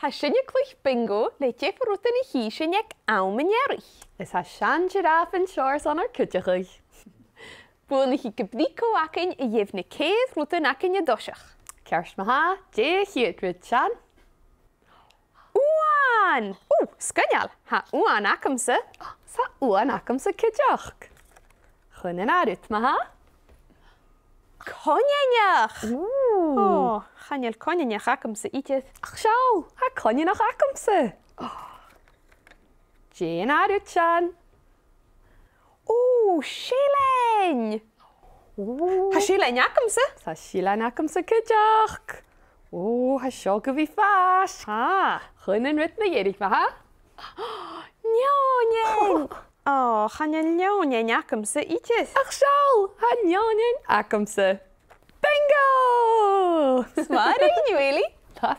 ha sinne Cluich bingo le tjef rút in hí sin ag am in Earraich. Is ha sean giraffe in shores on our cúteach. Búin hi goblico acin I dhéh na céad rút in acin I dosach. Cears ma ha, dé hiad rud sean. Uan! Scanneal, ha uan acamsa. Sa uan acam sa cúteach. Chun in arut ma ha. Conneach! Channeal conneach acamsa iteth. Ach siaw, ha conneach acamsa. Dé in arut sean. Sílein! Ha sílein acamsa? Sa sílein acamsa cúteach. Ha seo go bhí fas. Chun in rud na dhéirich ma ha. Neonin! Channeal neonin acamsa iteth. Ach siaw, ha neonin acamsa. Bingo! Smarin, Eilidh? Tá